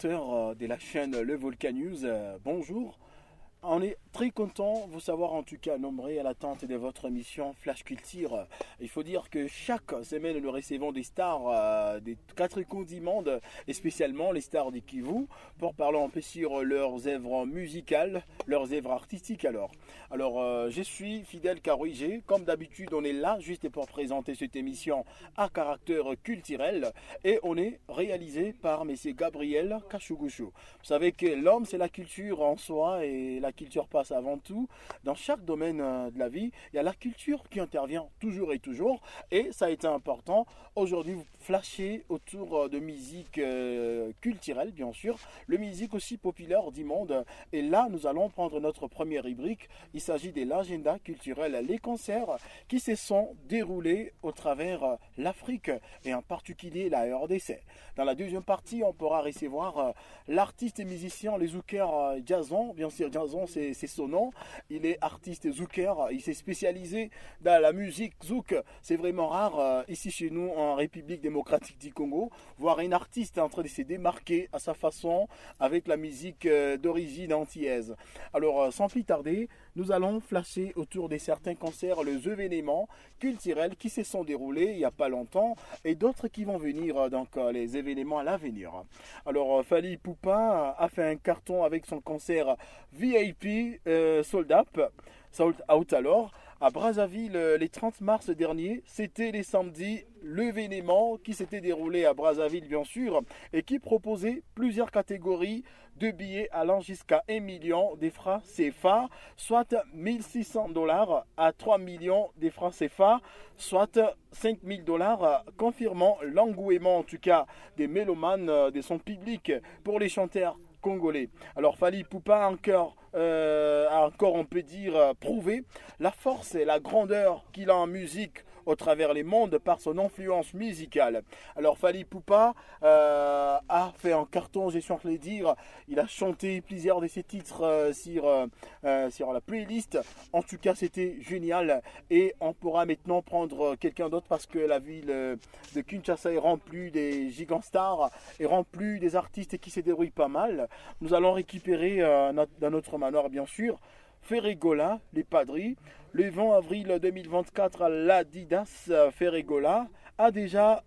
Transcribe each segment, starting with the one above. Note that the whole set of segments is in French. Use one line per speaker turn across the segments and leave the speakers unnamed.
téléspectateurs de la chaîne Le Volcan News, bonjour. On est très content de vous savoir en tout cas nombreux à l'attente de votre émission Flash Culture. Il faut dire que chaque semaine nous recevons des stars des quatre coins du monde et spécialement les stars du Kivu pour parler un peu sur leurs œuvres musicales, leurs œuvres artistiques alors. Je suis Fidèle Karouigé. Comme d'habitude on est là juste pour présenter cette émission à caractère culturel et on est réalisé par M. Gabriel Kachugushu. Vous savez que l'homme c'est la culture en soi et la culture passe avant tout. Dans chaque domaine de la vie, il y a la culture qui intervient toujours et ça a été important. Aujourd'hui, vous flashez autour de musique culturelle, bien sûr, le musique aussi populaire du monde. Et là, nous allons prendre notre première rubrique. Il s'agit de l'agenda culturel, les concerts qui se sont déroulés au travers l'Afrique et en particulier la RDC. Dans la deuxième partie, on pourra recevoir l'artiste et musicien, les Zoukers Jason. Bien sûr, Jason, c'est son nom. Il est artiste Zouker. Il s'est spécialisé dans la musique Zouk. C'est vraiment rare ici chez nous en République démocratique du Congo, voir un artiste en train de se démarquer à sa façon avec la musique d'origine antillaise. Alors, sans plus tarder, nous allons flasher autour de certains concerts, les événements culturels qui se sont déroulés il n'y a pas longtemps et d'autres qui vont venir, donc les événements à l'avenir. Alors, Fally Ipupa a fait un carton avec son concert VIP Sold Out alors à Brazzaville les 30 mars dernier. C'était les samedis, l'événement qui s'était déroulé à Brazzaville bien sûr et qui proposait plusieurs catégories de billets allant jusqu'à 1 million de francs CFA, soit 1600 $ à 3 millions de francs CFA, soit 5000 $, confirmant l'engouement en tout cas des mélomanes de son public pour les chanteurs congolais. Alors Fally Ipupa a encore on peut dire prouvé la force et la grandeur qu'il a en musique au travers les mondes par son influence musicale. Alors Fally Ipupa a fait un carton, j'ai sûr de le dire. Il a chanté plusieurs de ses titres sur la playlist. En tout cas, c'était génial. Et on pourra maintenant prendre quelqu'un d'autre parce que la ville de Kinshasa est remplie des giganstars et remplie des artistes qui se débrouillent pas mal. Nous allons récupérer dans notre manoir, bien sûr, Ferregola, les Padris. Le 20 avril 2024, l'Adidas Ferregola a déjà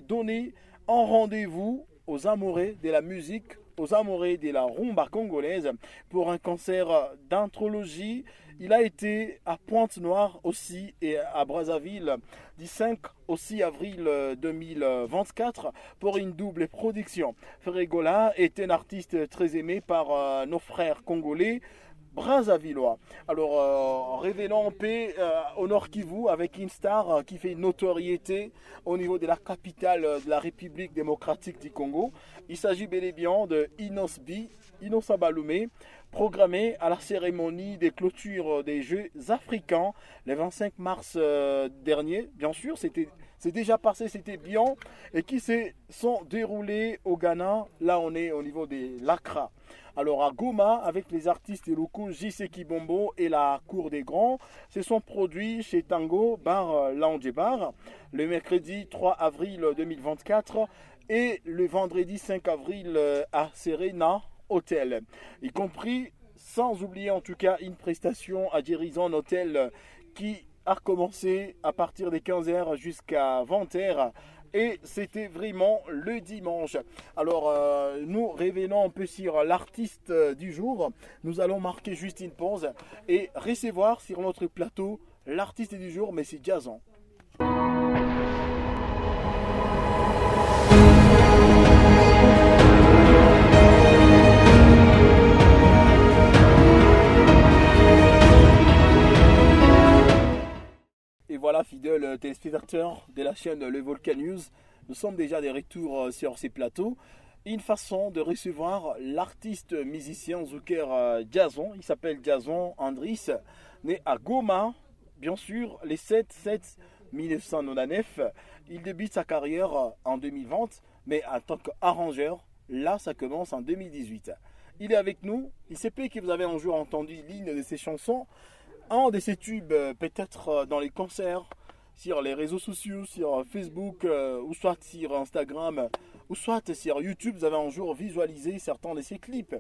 donné un rendez-vous aux amoureux de la musique, aux amoureux de la rumba congolaise pour un concert d'anthologie. Il a été à Pointe-Noire aussi et à Brazzaville du 5 au 6 avril 2024 pour une double production. Ferregola est un artiste très aimé par nos frères congolais Brazzavillois. Alors, révélons en paix au Nord Kivu avec une star qui fait une notoriété au niveau de la capitale de la République démocratique du Congo. Il s'agit bel et bien de Innocent Baloumé, programmé à la cérémonie des clôtures des Jeux africains le 25 mars dernier. Bien sûr, c'est déjà passé, c'était bien, et qui se sont déroulés au Ghana. Là, on est au niveau des l'Accra. Alors à Goma, avec les artistes locaux JC Kibombo et la Cour des Grands, se sont produits chez Tango Bar Lounge Bar le mercredi 3 avril 2024 et le vendredi 5 avril à Serena Hotel, y compris, sans oublier en tout cas, une prestation à Jerizon Hotel qui a commencé à partir des 15h jusqu'à 20h. Et c'était vraiment le dimanche. Alors, nous révélons un peu sur l'artiste du jour. Nous allons marquer juste une pause et recevoir sur notre plateau l'artiste du jour, mais c'est Jason. Et voilà, fidèles téléspectateurs de la chaîne Le Volcan News, nous sommes déjà de retour sur ces plateaux. Une façon de recevoir l'artiste musicien Zouker Jason. Il s'appelle Jason Andris, né à Goma, bien sûr, le 7/7/1999. Il débute sa carrière en 2020, mais en tant qu'arrangeur, là, ça commence en 2018. Il est avec nous. Il se peut que vous avez un jour entendu l'une de ses chansons. Un de ces tubes, peut-être dans les concerts, sur les réseaux sociaux, sur Facebook ou soit sur Instagram ou soit sur YouTube, vous avez un jour visualisé certains de ses clips.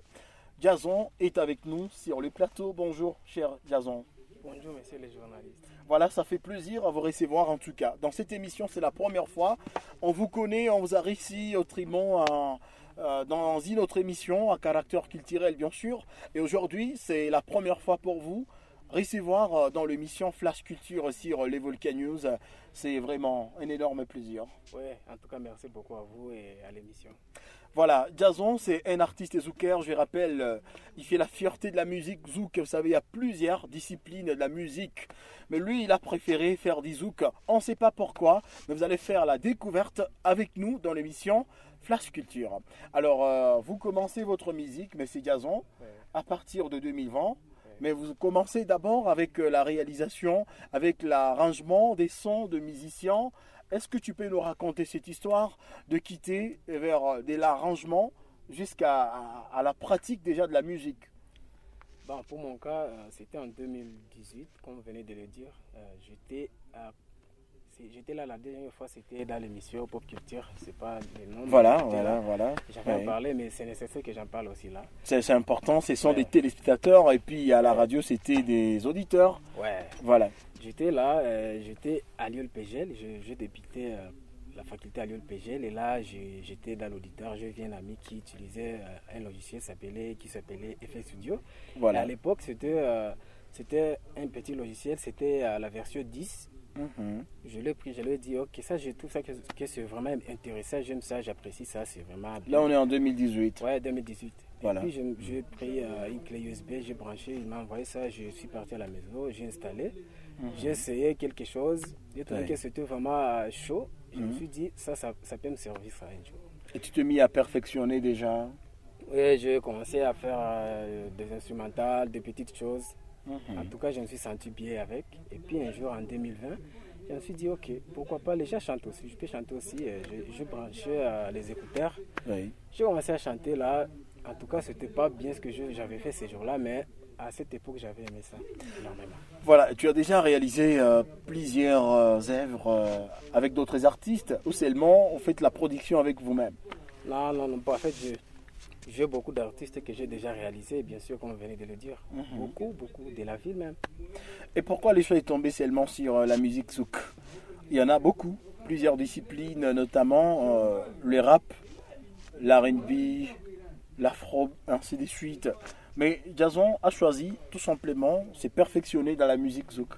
Jason est avec nous sur le plateau. Bonjour, cher Jason.
Bonjour, messieurs les journalistes.
Voilà, ça fait plaisir à vous recevoir en tout cas. Dans cette émission, c'est la première fois. On vous connaît, on vous a réussi autrement dans une autre émission à caractère culturel, bien sûr. Et aujourd'hui, c'est la première fois pour vous recevoir dans l'émission Flash Culture sur les Volcan News. C'est vraiment un énorme plaisir.
Oui, en tout cas, merci beaucoup à vous et à l'émission.
Voilà, Jason, c'est un artiste zouker, je rappelle, il fait la fierté de la musique zouk. Vous savez, il y a plusieurs disciplines de la musique, mais lui, il a préféré faire du zouk. On ne sait pas pourquoi, mais vous allez faire la découverte avec nous dans l'émission Flash Culture. Alors, vous commencez votre musique, mais c'est Jason, à partir de 2020. Mais vous commencez d'abord avec la réalisation, avec l'arrangement des sons de musiciens. Est-ce que tu peux nous raconter cette histoire de quitter vers de l'arrangement jusqu'à la pratique déjà de la musique?
Bon, pour mon cas, c'était en 2018, comme vous venez de le dire. J'étais là la dernière fois, c'était dans l'émission Pop Culture. C'est pas le nom.
Voilà.
J'avais parlé, mais c'est nécessaire que j'en parle aussi là.
C'est important, ce sont des téléspectateurs et puis à la radio, c'était des auditeurs.
Ouais.
Voilà.
J'étais là, j'étais à l'ULPGL, je débutais la faculté à l'ULPGL et là j'étais dans l'auditeur, j'ai vu un ami qui utilisait un logiciel qui s'appelait FL Studio.
Voilà.
Et à l'époque c'était un petit logiciel, c'était la version 10. Je l'ai pris, je lui ai dit ok, ça je trouve ça que c'est vraiment intéressant, j'aime ça, j'apprécie ça, c'est vraiment bien.
Là on est en 2018.
Ouais, 2018.
Voilà.
Et puis j'ai pris une clé USB, j'ai branché, il m'a envoyé ça, je suis parti à la maison, j'ai installé, j'ai essayé quelque chose, j'ai trouvé que c'était vraiment chaud. Je me suis dit ça peut me servir ça un jour.
Et tu t'es mis à perfectionner déjà?
Oui, j'ai commencé à faire des instrumentales, des petites choses. En tout cas, je me suis senti bien avec. Et puis un jour en 2020, je me suis dit ok, pourquoi pas, les gens chantent aussi, je peux chanter aussi. Je branchais les écouteurs.
Oui.
J'ai commencé à chanter là. En tout cas, c'était pas bien ce que j'avais fait ces jours-là, mais à cette époque, j'avais aimé ça énormément.
Voilà, tu as déjà réalisé plusieurs œuvres avec d'autres artistes ou seulement vous faites la production avec vous-même?
Non, en fait, j'ai beaucoup d'artistes que j'ai déjà réalisés, bien sûr, comme vous venez de le dire. Beaucoup, de la ville même.
Et pourquoi les choix est tombé seulement sur la musique zouk? Il y en a beaucoup, plusieurs disciplines, notamment le rap, l'R&B, l'afro, ainsi de suite. Mais Jason a choisi tout simplement se perfectionner dans la musique zouk.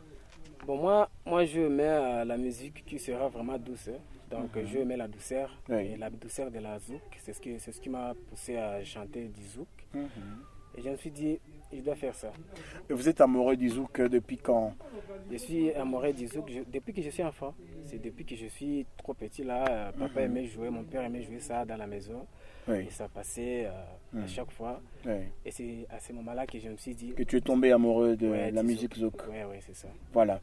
Bon, moi je mets la musique qui sera vraiment douce. Donc je mets la douceur. Et la douceur de la zouk, c'est ce qui m'a poussé à chanter du zouk. Et je me suis dit, je dois faire ça.
Et vous êtes amoureux du zouk depuis quand?
Je suis amoureux du zouk depuis que je suis enfant. C'est depuis que je suis trop petit là. Papa aimait jouer, mon père aimait jouer ça dans la maison. Et ça passait à chaque fois. Et c'est à ce moment-là que je me suis dit...
Que tu es tombé amoureux de la musique zouk.
Oui, c'est ça.
Voilà.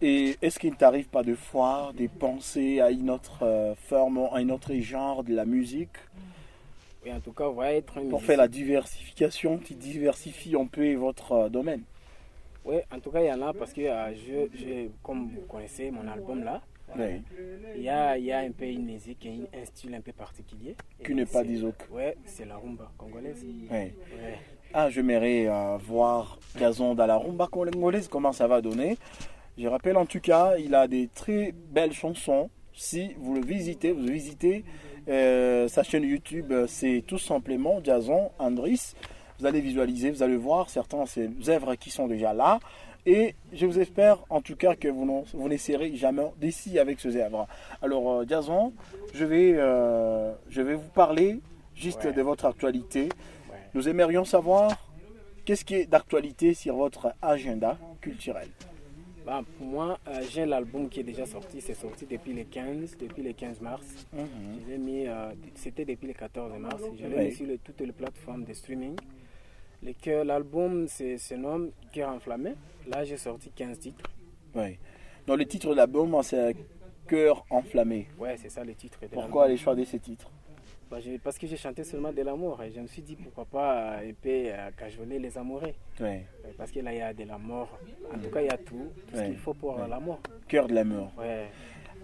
Et est-ce qu'il ne t'arrive pas de fois de penser à une autre forme, à un autre genre de la musique?
Oui, en tout cas, on va être un
pour faire la diversification, tu diversifies un peu votre domaine.
Oui, en tout cas, il y en a parce que comme vous connaissez mon album là, il y a un peu une musique, un style un peu particulier.
Qui n'est pas du zouk.
Oui, c'est la rumba congolaise.
Ah, j'aimerais voir Jason dans la rumba congolaise, comment ça va donner. Je rappelle en tout cas, il a des très belles chansons. Si vous le visitez, sa chaîne YouTube, c'est tout simplement Jason Andris. Vous allez visualiser, vous allez voir certaines ces œuvres qui sont déjà là. Et je vous espère en tout cas que vous n'essaierez jamais d'ici avec ces œuvres. Alors Jason, je vais vous parler juste de votre actualité. Nous aimerions savoir qu'est-ce qui est d'actualité sur votre agenda culturel.
Pour moi, j'ai l'album qui est déjà sorti. C'est sorti depuis le 15 mars. Je l'ai mis, c'était depuis le 14 mars. Je l'ai mis sur toutes les plateformes de streaming. L'album se nomme Cœur enflammé. Là, j'ai sorti 15 titres.
Oui. Donc, le titre de l'album, c'est Cœur enflammé.
Oui, c'est ça le titre.
Pourquoi aller choisir ces titres?
Parce que j'ai chanté seulement de l'amour et je me suis dit pourquoi pas cajoler les amoureux. Parce que là il y a de l'amour, en tout cas il y a tout ce qu'il faut pour l'amour.
Cœur de l'amour.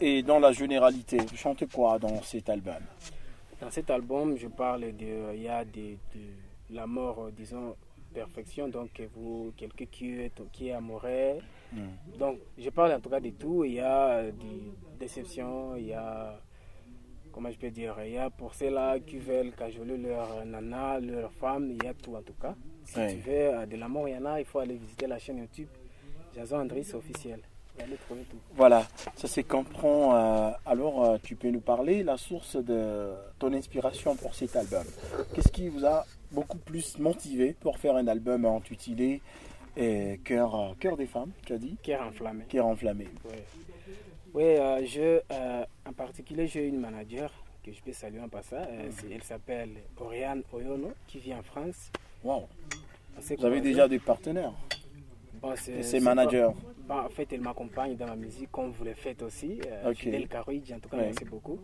Et dans la généralité, vous chantez quoi dans cet album?
Dans cet album, je parle il y a de la mort, disons, perfection, donc quelqu'un qui est amoureux. Donc, je parle en tout cas de tout. Il y a des déceptions, il y a, comment je peux dire, il y a pour ceux-là qui veulent cajoler leur nana, leur femme, il y a tout en tout cas. Si tu veux de l'amour, il y en a, il faut aller visiter la chaîne YouTube Jason Andris officiel. Trouver tout.
Voilà, ça c'est comprend. Alors, tu peux nous parler la source de ton inspiration pour cet album. Qu'est-ce qui vous a beaucoup plus motivé pour faire un album intitulé Cœur des femmes, tu as dit?
Cœur enflammé.
Cœur enflammé.
Oui, en particulier, j'ai une manager que je peux saluer en passant. Elle s'appelle Oriane Oyono, qui vit en France.
Wow. Vous avez déjà des partenaires?
Bon,
c'est manager.
En fait, elle m'accompagne dans ma musique, comme vous le faites aussi. Fidel Carouidj, en tout cas, merci beaucoup.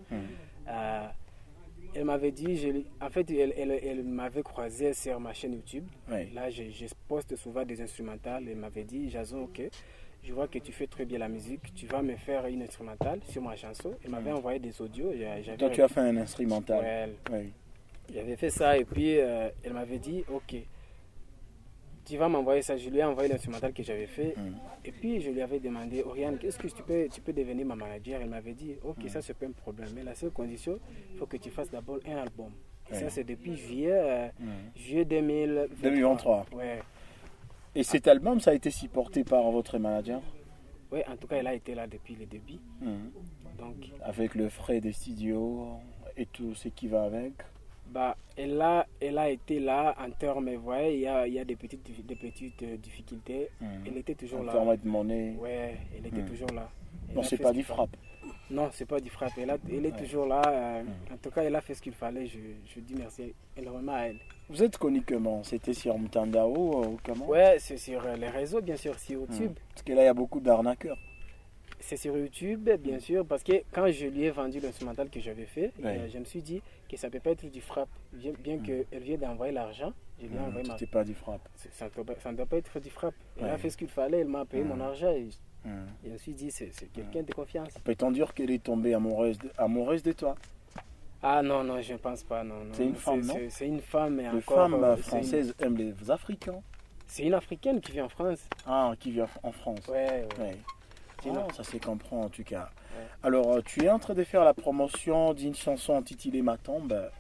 Elle m'avait dit, en fait, elle m'avait croisé sur ma chaîne YouTube. Là, je poste souvent des instrumentales. Elle m'avait dit, Jason, ok, je vois que tu fais très bien la musique. Tu vas me faire une instrumentale sur ma chanson. Elle m'avait envoyé des audios.
Toi, tu as fait un instrumental.
J'avais fait ça et puis elle m'avait dit, ok, tu vas m'envoyer ça. Je lui ai envoyé l'instrumental que j'avais fait. Et puis je lui avais demandé, Oriane, est-ce que tu peux devenir ma manager? Elle m'avait dit, ok, ça c'est pas un problème. Mais la seule condition, il faut que tu fasses d'abord un album. Et ça c'est depuis juillet
2023. Et cet album, ça a été supporté par votre manager?
Oui, en tout cas, elle a été là depuis le début. Donc,
avec le frais des studios et tout ce qui va avec?
Elle a été là en termes, vous voyez, il y a des petites difficultés. Elle était toujours là.
En termes de monnaie.
Oui, elle était toujours là.
Non, c'est pas du frappe.
Non, c'est pas du frappe. Elle est toujours là. En tout cas, elle a fait ce qu'il fallait. Je dis merci énormément à elle.
Vous êtes connu comment? C'était sur Mtandao ou comment?
Oui, c'est sur les réseaux, bien sûr, sur YouTube.
Parce que là, il y a beaucoup d'arnaqueurs.
C'est sur YouTube, bien sûr, parce que quand je lui ai vendu l'instrumental que j'avais fait, je me suis dit que ça ne peut pas être du frappe. Bien qu'elle vienne d'envoyer l'argent, je lui ai envoyé
C'était pas du frappe.
Ça ne doit pas être du frappe. Elle a fait ce qu'il fallait, elle m'a payé mon argent et je me suis dit, c'est quelqu'un de confiance.
Peut-on dire qu'elle est tombée amoureuse de toi?
Ah non, je ne pense pas. Non.
C'est une femme, non?
C'est une femme.
Les femmes françaises aiment les Africains.
C'est une Africaine qui vit en France.
Ah, qui vit en France.
Oui.
Ça se comprend en tout cas. Alors, tu es en train de faire la promotion d'une chanson intitulée Ma tombe.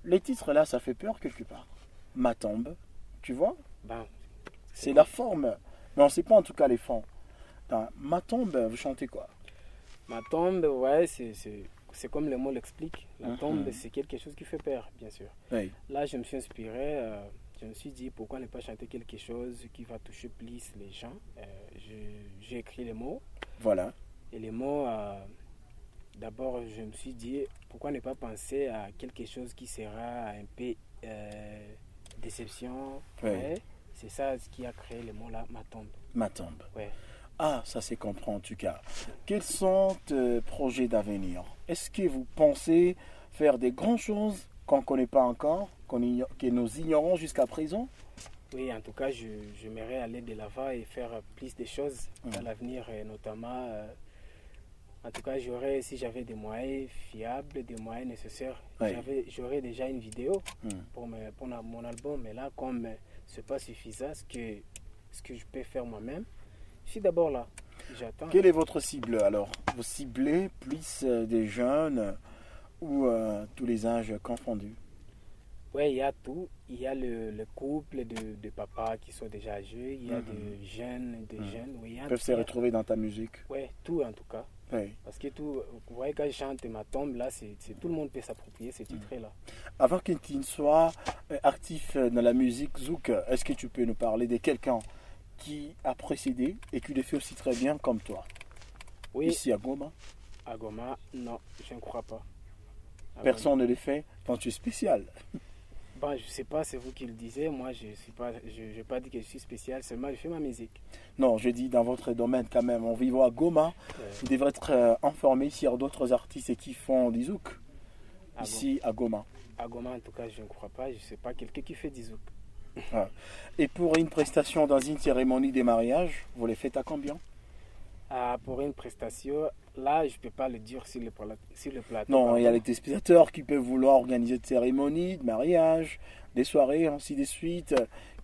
Les titres là, ça fait peur quelque part. Ma tombe, tu vois? C'est la forme. Mais on ne sait pas en tout cas les fonds. Dans Ma tombe, vous chantez quoi?
Ma tombe, c'est comme le mot l'explique. La tombe, c'est quelque chose qui fait peur, bien sûr. Là, je me suis inspiré. Je me suis dit, pourquoi ne pas chanter quelque chose qui va toucher plus les gens? J'ai écrit les mots.
Voilà.
Et les mots, d'abord, je me suis dit, pourquoi ne pas penser à quelque chose qui sera un peu déception? C'est ça ce qui a créé les mots là, Ma tombe.
Ma tombe. Ah, ça se comprend en tout cas. Quels sont tes projets d'avenir? Est-ce que vous pensez faire des grandes choses qu'on ne connaît pas encore, que nous ignorons jusqu'à présent?
Oui, en tout cas, j'aimerais aller de l'avant et faire plus de choses dans l'avenir, notamment, en tout cas, si j'avais des moyens fiables, des moyens nécessaires, j'aurais déjà une vidéo pour mon album, mais là, comme ce n'est pas suffisant, ce que je peux faire moi-même, je suis d'abord là, j'attends.
Quelle est votre cible alors? Vous ciblez plus des jeunes ou tous les âges confondus?
Oui, il y a tout. Il y a le couple de papas qui sont déjà âgés. Il y a des jeunes, Oui,
ils peuvent se retrouver dans ta musique.
Oui, tout en tout cas. Parce que tout, vous voyez, quand je chante Ma tombe, là, tout le monde peut s'approprier ces titres-là.
Avant que tu ne sois actif dans la musique zouk, est-ce que tu peux nous parler de quelqu'un qui a précédé et qui le fait aussi très bien comme toi?
Oui.
Ici à Goma?
À Goma, non, je ne crois pas.
Personne ne le fait, donc tu es spécial.
Je ne sais pas, c'est vous qui le disiez. Moi, je n'ai pas dit que je suis spécial, seulement je fais ma musique.
Non, je dis dans votre domaine quand même. En vivant à Goma, vous devrez être informé sur d'autres artistes qui font du zouk. Ici à Goma.
À Goma, en tout cas, je ne crois pas. Je ne sais pas quelqu'un qui fait du zouk.
Et pour une prestation dans une cérémonie de mariage, vous les faites à combien?
pour une prestation, là, je ne peux pas le dire sur le plateau.
Non, il y a les téléspectateurs qui peuvent vouloir organiser des cérémonies, de mariage, des soirées, ainsi de suite,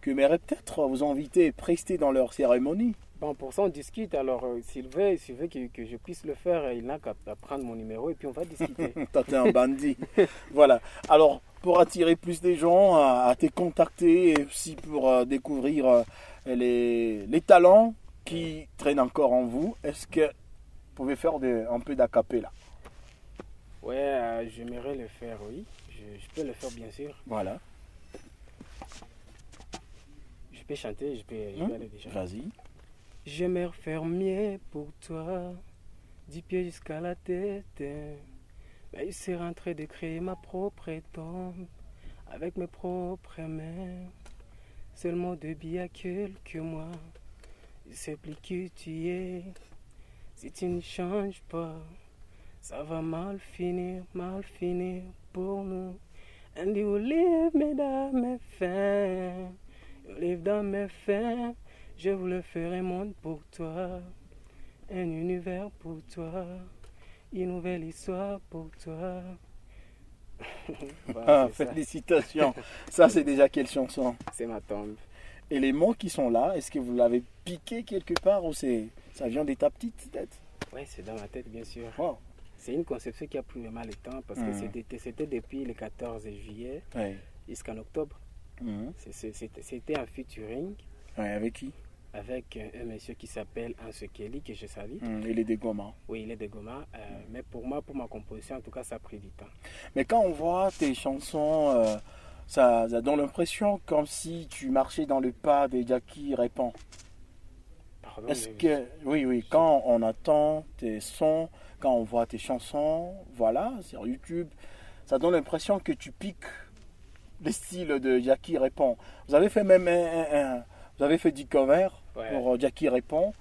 que m'aimeraient peut-être vous inviter et prester dans leur cérémonie.
Bon, pour ça, on discute. Alors, s'il veut que je puisse le faire, il n'a qu'à prendre mon numéro et puis on va discuter.
Toi, t'es un bandit. Voilà. Alors, pour attirer plus de gens à te contacter et aussi pour découvrir les talents qui traînent encore en vous, est-ce que vous pouvez faire un peu d'acapella?
Ouais, j'aimerais le faire, oui. Je peux le faire, bien sûr.
Voilà.
Je peux chanter, je peux aller déjà.
Vas-y.
Je me refermier pour toi, du pied jusqu'à la tête. Mais il s'est rentré de créer ma propre tombe avec mes propres mains. Seulement depuis il y a quelques mois, je sais plus qui tu es. Si tu ne changes pas, ça va mal finir pour nous. And you live me dans mes fins, you live dans mes fins. Je vous le ferai monde pour toi, un univers pour toi, une nouvelle histoire pour toi.
Voilà, félicitations. Ça, c'est déjà quelle chanson?
C'est ma tombe.
Et les mots qui sont là, est-ce que vous l'avez piqué quelque part ou ça vient de ta petite tête?
Oui, c'est dans ma tête, bien sûr.
Wow.
C'est une conception qui a pris vraiment le temps parce que c'était depuis le 14 juillet jusqu'en octobre. C'était un featuring.
Ouais, avec qui?
Avec un monsieur qui s'appelle Anse Kelly, que je salue.
Il est de Goma.
Oui, il est de Goma. Mais pour moi, pour ma composition, en tout cas, ça a pris du temps.
Mais quand on voit tes chansons, ça donne l'impression comme si tu marchais dans le pas de Jackie Répand.
Pardon,
est-ce que... Oui, quand on attend tes sons, quand on voit tes chansons, voilà, sur YouTube, ça donne l'impression que tu piques le style de Jackie Répand. Vous avez fait même vous avez fait du cover pour Jackie Répond.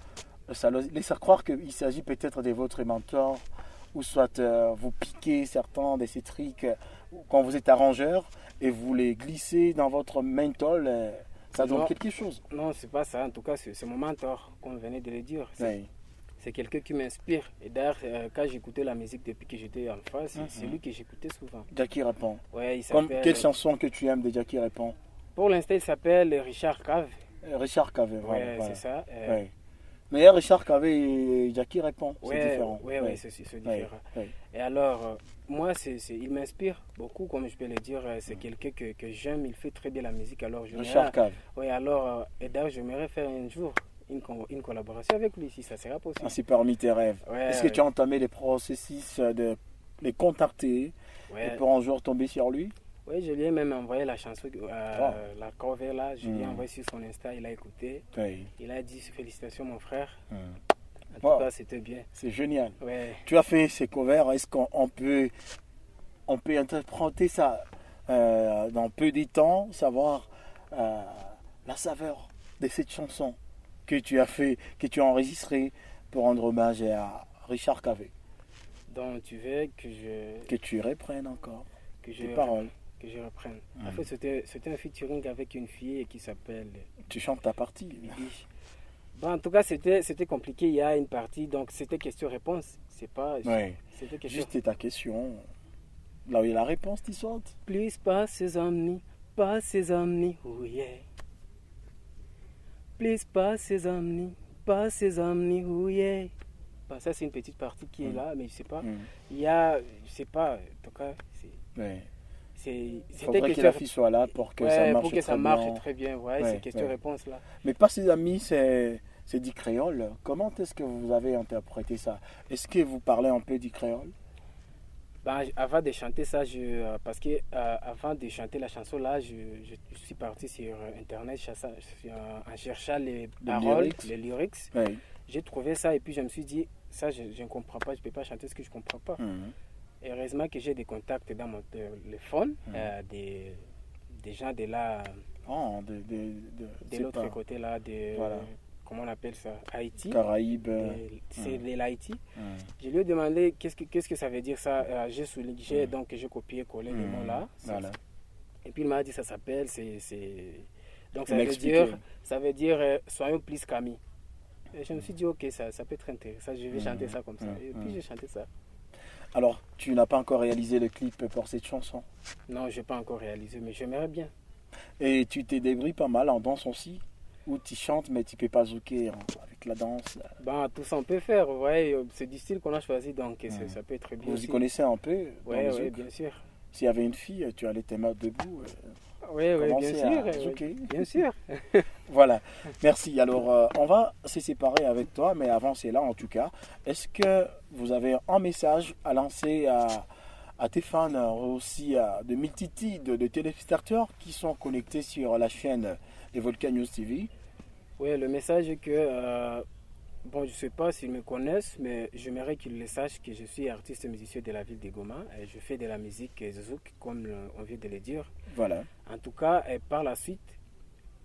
Ça laisse croire qu'il s'agit peut-être de votre mentor, ou soit vous piquez certains de ces trucs quand vous êtes arrangeur et vous les glissez dans votre mental, ça donne quelque chose.
Non, c'est pas ça. En tout cas, c'est mon mentor, comme venait de le dire. C'est quelqu'un qui m'inspire. Et d'ailleurs, quand j'écoutais la musique depuis que j'étais en face, c'est lui que j'écoutais souvent.
Jackie Répond.
Ouais,
quelle chanson que tu aimes de Jackie Répond?
Pour l'instant, il s'appelle Richard Cave.
Richard Cave,
voilà. C'est ça.
Mais Richard Cave et Jackie Répond, c'est différent.
Oui, c'est différent. Et alors, moi, il m'inspire beaucoup, comme je peux le dire. C'est quelqu'un que j'aime, il fait très bien la musique. Alors,
Richard Cave.
Oui, alors, et d'ailleurs, j'aimerais faire un jour une collaboration avec lui, si ça sera possible.
C'est parmi tes rêves. Est-ce que tu as entamé les processus de les contacter et pour un jour tomber sur lui?
Oui, je lui ai même envoyé la chanson, la cover là, je lui ai envoyé sur son Insta, il a écouté. Il a dit félicitations mon frère. En tout cas, c'était bien.
C'est génial.
Ouais.
Tu as fait ces covers, est-ce qu'on peut interpréter ça dans peu de temps, savoir la saveur de cette chanson que tu as fait, que tu as enregistrée pour rendre hommage à Richard Cave?
Donc tu veux
que tu reprennes encore
tes
paroles?
Que je reprenne. En fait, c'était un featuring avec une fille qui s'appelle...
Tu chantes ta partie?
Bon, en tout cas, c'était compliqué. Il y a une partie, donc c'était question-réponse. C'est pas...
C'était question... Juste ta question. Là où il y a la réponse, tu sautes.
Plus pas ses amis, oh yeah. Plus pas ses amis, oh yeah. Bon, ça, c'est une petite partie qui est là, mais je sais pas. Il y a... Je sais pas, en tout cas...
Il faudrait que la fille soit là pour que ça marche
pour que ça marche très bien. C'est question-réponse là.
Mais pas ses amis, c'est du créole. Comment est-ce que vous avez interprété ça? Est-ce que vous parlez un peu du créole?
Avant de chanter ça, parce que avant de chanter la chanson là, je suis parti sur internet en cherchant les paroles, les lyrics. J'ai trouvé ça et puis je me suis dit, ça je ne comprends pas, je ne peux pas chanter ce que je ne comprends pas. Et heureusement que j'ai des contacts dans mon téléphone, des gens de là, de l'autre côté là, comment on appelle ça, Haïti.
Caraïbes.
C'est de l'Haïti. Je lui ai demandé qu'est-ce que ça veut dire ça. J'ai souligné, donc j'ai copié-collé les mots là.
Voilà.
Et puis il m'a dit ça s'appelle, donc ça veut dire soyons plus qu'amis. Et je me suis dit, ok, ça peut être intéressant, je vais chanter ça comme ça. Et puis j'ai chanté ça.
Alors, tu n'as pas encore réalisé le clip pour cette chanson?
Non, je n'ai pas encore réalisé, mais j'aimerais bien.
Et tu t'es débrouillé pas mal en danse aussi? Ou tu chantes mais tu peux pas zouker avec la danse?
Bah, tout ça on peut faire, ouais, c'est du style qu'on a choisi, donc ça peut être bien.
Vous y connaissez un peu?
Oui, bien sûr.
S'il y avait une fille, tu allais te mettre debout.
Oui, bien sûr. Bien sûr.
Voilà, merci. Alors, on va se séparer avec toi, mais avant c'est là en tout cas. Est-ce que vous avez un message à lancer à tes fans, aussi de multitudes de téléspectateurs qui sont connectés sur la chaîne des Volcan News TV?
Oui, le message est que, bon, je ne sais pas s'ils me connaissent, mais j'aimerais qu'ils le sachent que je suis artiste musicien de la ville de Goma. Et je fais de la musique zouk, comme on vient de le dire.
Voilà.
En tout cas, par la suite,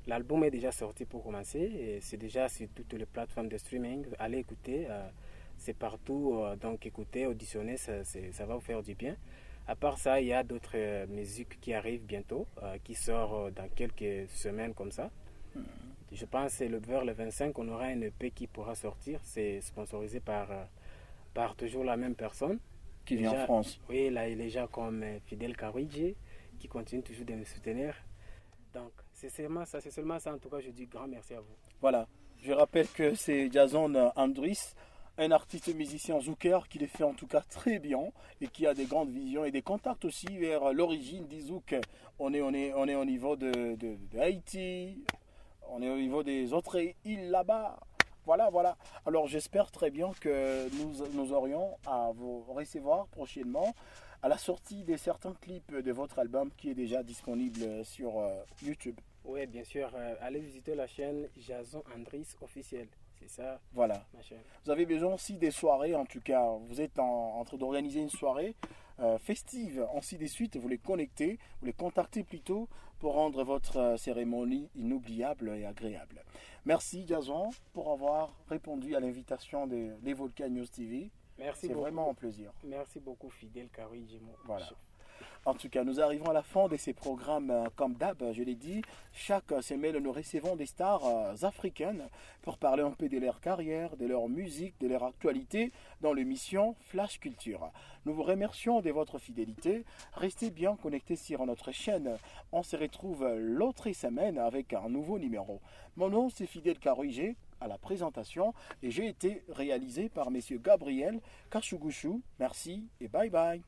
l'album est déjà sorti pour commencer. Et c'est déjà sur toutes les plateformes de streaming. Allez écouter, c'est partout. Donc écoutez, auditionnez, ça va vous faire du bien. À part ça, il y a d'autres musiques qui arrivent bientôt, qui sortent dans quelques semaines comme ça. Je pense que vers le 25, on aura une EP qui pourra sortir. C'est sponsorisé par toujours la même personne.
Qui vient en France.
Oui, là, les gens comme Fidel Karouidje, qui continue toujours de me soutenir. Donc, c'est seulement ça. En tout cas, je dis grand merci à vous.
Voilà. Je rappelle que c'est Jason Andris, un artiste musicien zouker qui les fait en tout cas très bien et qui a des grandes visions et des contacts aussi vers l'origine du zouk. On est au niveau de Haïti. On est au niveau des autres îles là-bas. Voilà. Alors j'espère très bien que nous aurions à vous recevoir prochainement à la sortie de certains clips de votre album qui est déjà disponible sur YouTube.
Oui, bien sûr. Allez visiter la chaîne Jason Andris officiel. C'est ça.
Voilà.
Ma chaîne.
Vous avez besoin aussi des soirées, en tout cas. Vous êtes en train d'organiser une soirée festive. Ainsi de suite, vous les connectez, vous les contactez plutôt pour rendre votre cérémonie inoubliable et agréable. Merci Jason pour avoir répondu à l'invitation des Volcan News TV.
Merci
beaucoup. C'est vraiment un plaisir.
Merci beaucoup Fidel Karouidje.
Voilà. En tout cas, nous arrivons à la fin de ces programmes. Comme d'hab, je l'ai dit, chaque semaine, nous recevons des stars africaines pour parler un peu de leur carrière, de leur musique, de leur actualité dans l'émission Flash Culture. Nous vous remercions de votre fidélité. Restez bien connectés sur notre chaîne. On se retrouve l'autre semaine avec un nouveau numéro. Mon nom, c'est Fidel Karouidje à la présentation et j'ai été réalisé par M. Gabriel Kachugushu. Merci et bye bye.